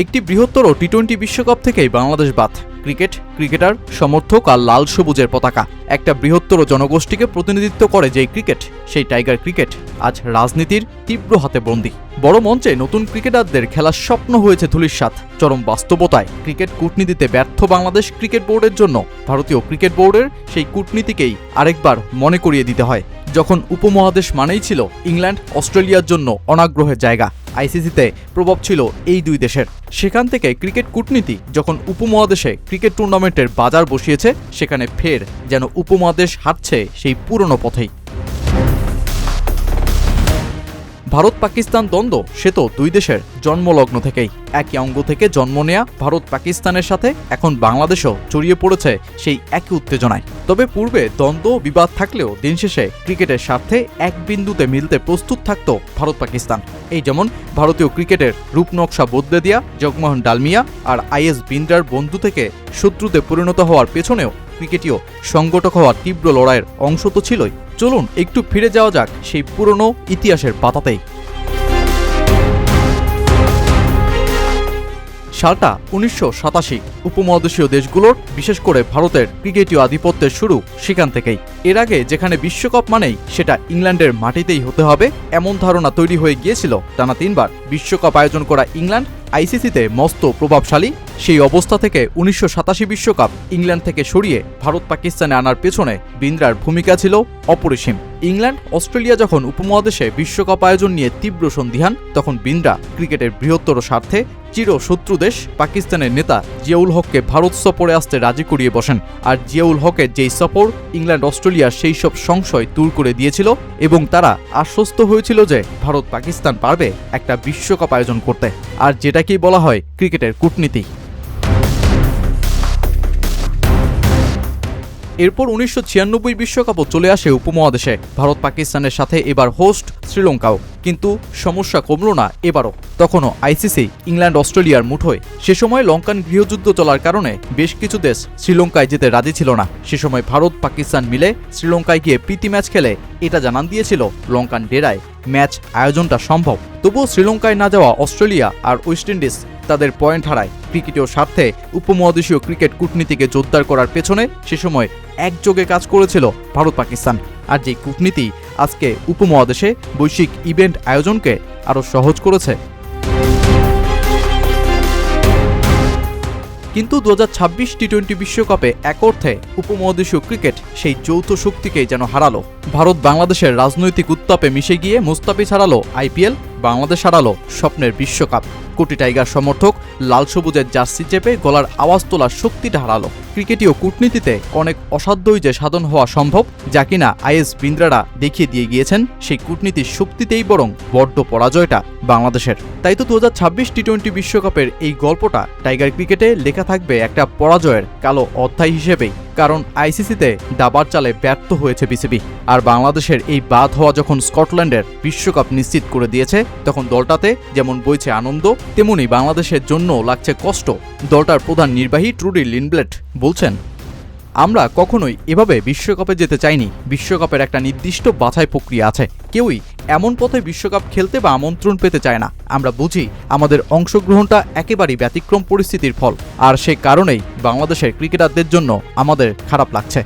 একটি বৃহত্তর টি-20 বিশ্বকাপ থেকেই বাংলাদেশ বাদ। ক্রিকেট, ক্রিকেটার, সমর্থক আর লাল সবুজের পতাকা। একটা বৃহত্তর জনগোষ্ঠীকে প্রতিনিধিত্ব করে যেই ক্রিকেট, সেই টাইগার ক্রিকেট আজ রাজনীতির তীব্র হাতে বন্দী। বড় মঞ্চে নতুন ক্রিকেটারদের খেলার স্বপ্ন হয়েছে ধূলিসাৎ। চরম বাস্তবতায় ক্রিকেট কূটনীতিতে ব্যর্থ বাংলাদেশ ক্রিকেট বোর্ডের জন্য ভারতীয় ক্রিকেট বোর্ডের সেই কূটনীতিকেই আরেকবার মনে করিয়ে দিতে হয়। যখন উপমহাদেশ মানেই ছিল ইংল্যান্ড, অস্ট্রেলিয়ার জন্য অনাগ্রহের জায়গা, আইসিসিতে প্রভাব ছিল এই দুই দেশের। সেখান থেকে ক্রিকেট কূটনীতি যখন উপমহাদেশে ক্রিকেট টুর্নামেন্টের বাজার বসিয়েছে, সেখানে ফের যেন উপমহাদেশ হাঁটছে সেই পুরনো পথেই। ভারত পাকিস্তান দ্বন্দ্ব সে তো দুই দেশের জন্মলগ্ন থেকেই। একই অঙ্গ থেকে জন্ম নেয়া ভারত পাকিস্তানের সাথে এখন বাংলাদেশও জড়িয়ে পড়েছে সেই একই উত্তেজনায়। তবে পূর্বে দ্বন্দ্ব বিবাদ থাকলেও দিন শেষে ক্রিকেটের স্বার্থে এক বিন্দুতে মিলতে প্রস্তুত থাকত ভারত পাকিস্তান। এই যেমন ভারতীয় ক্রিকেটের রূপনকশা বদলে দেয়া জগমোহন ডালমিয়া আর আইএস বিন্দ্রার বন্ধু থেকে শত্রুতে পরিণত হওয়ার পেছনেও ক্রিকেটীয় সংগঠক হওয়ার তীব্র লড়াইয়ের অংশ তো ছিলই। চলুন একটু ফিরে যাওয়া যাক সেই পুরনো ইতিহাসের পাতাতেই। সালটা 1987। উপমহাদেশীয় দেশগুলোর, বিশেষ করে ভারতের ক্রিকেটীয় আধিপত্যের শুরু সেখান থেকেই। এর আগে যেখানে বিশ্বকাপ মানেই সেটা ইংল্যান্ডের মাটিতেই হতে হবে, এমন ধারণা তৈরি হয়ে গিয়েছিল টানা 3 বার বিশ্বকাপ আয়োজন করা ইংল্যান্ড আইসিসিতে মস্ত প্রভাবশালী। সেই অবস্থা থেকে 1987 বিশ্বকাপ ইংল্যান্ড থেকে সরিয়ে ভারত পাকিস্তানে আনার পেছনে বিন্দ্রার ভূমিকা ছিল অপরিসীম। ইংল্যান্ড, অস্ট্রেলিয়া যখন উপমহাদেশে বিশ্বকাপ আয়োজন নিয়ে তীব্র সন্দিহান, তখন বিন্দ্রা ক্রিকেটের বৃহত্তর স্বার্থে চির শত্রু দেশ পাকিস্তানের নেতা জিয়াউল হককে ভারত সফরে আসতে রাজি করিয়ে বসেন। আর জিয়াউল হকের যেই সফর ইংল্যান্ড অস্ট্রেলিয়ার সেই সব সংশয় দূর করে দিয়েছিল এবং তারা আশ্বস্ত হয়েছিল যে ভারত পাকিস্তান পারবে একটা বিশ্বকাপ আয়োজন করতে। আর যেটাকেই বলা হয় ক্রিকেটের কূটনীতি। এরপর 1996 বিশ্বকাপও চলে আসে উপমহাদেশে। ভারত পাকিস্তানের সাথে এবার হোস্ট শ্রীলঙ্কাও। কিন্তু সমস্যা কমল না এবারও। তখনও আইসিসি ইংল্যান্ড অস্ট্রেলিয়ার মুঠোয়। সে সময় লঙ্কান গৃহযুদ্ধ চলার কারণে বেশ কিছু দেশ শ্রীলঙ্কায় যেতে রাজি ছিল না। সে সময় ভারত পাকিস্তান মিলে শ্রীলঙ্কায় গিয়ে প্রীতি ম্যাচ খেলে এটা জানান দিয়েছিল লঙ্কান ডেরায় ম্যাচ আয়োজনটা সম্ভব। তবুও শ্রীলঙ্কায় না যাওয়া অস্ট্রেলিয়া আর ওয়েস্ট ইন্ডিজ তাদের পয়েন্ট হারায়। ক্রিকেটীয় স্বার্থে উপমহাদেশীয় ক্রিকেট কূটনীতিকে জোরদার করার পেছনে সে সময় একযোগে কাজ করেছিল ভারত পাকিস্তান। আর যে কূটনীতি আজকে উপমহাদেশে বৈশ্বিক ইভেন্ট আয়োজনকে আরও সহজ করেছে। কিন্তু 2026 টি-20 বিশ্বকাপে এক অর্থে উপমহাদেশীয় ক্রিকেট সেই যৌথ শক্তিকেই যেন হারালো। ভারত বাংলাদেশের রাজনৈতিক উত্তাপে মিশে গিয়ে মুস্তাফিজ হারালো আইপিএল, বাংলাদেশ হারালো স্বপ্নের বিশ্বকাপ। কোটি টাইগার সমর্থক লাল সবুজের জার্সি চেপে গলার আওয়াজ তোলার শক্তিটা হারালো। ক্রিকেটীয় কূটনীতিতে অনেক অসাধ্যই যে সাধন হওয়া সম্ভব, যা কিনা আইএস বিন্দ্রারা দেখিয়ে দিয়ে গিয়েছেন, সেই কূটনীতির শক্তিতেই বরং বড্ড পরাজয়টা বাংলাদেশের। তাই তো 2026 টি-20 বিশ্বকাপের এই গল্পটা টাইগার ক্রিকেটে লেখা থাকবে একটা পরাজয়ের কালো অধ্যায় হিসেবেই। কারণ আইসিসিতে দাবার চালে ব্যর্থ হয়েছে বিসিবি। আর বাংলাদেশের এই বাদ হওয়া যখন স্কটল্যান্ডের বিশ্বকাপ নিশ্চিত করে দিয়েছে, তখন দলটাতে যেমন বইছে আনন্দ, তেমনি বাংলাদেশের জন্য লাগছে কষ্ট। দলটার প্রধান নির্বাহী ট্রুডি লিন্ডব্লেট বলছেন, আমরা কখনোই এভাবে বিশ্বকাপে যেতে চাইনি। বিশ্বকাপের একটা নির্দিষ্ট বাছাই প্রক্রিয়া আছে। কেউই এমন পথে বিশ্বকাপ খেলতে বা আমন্ত্রণ পেতে চায় না। আমরা বুঝি আমাদের অংশগ্রহণটা একেবারেই ব্যতিক্রম পরিস্থিতির ফল। আর সে কারণেই বাংলাদেশের ক্রিকেটারদের জন্য আমাদের খারাপ লাগছে।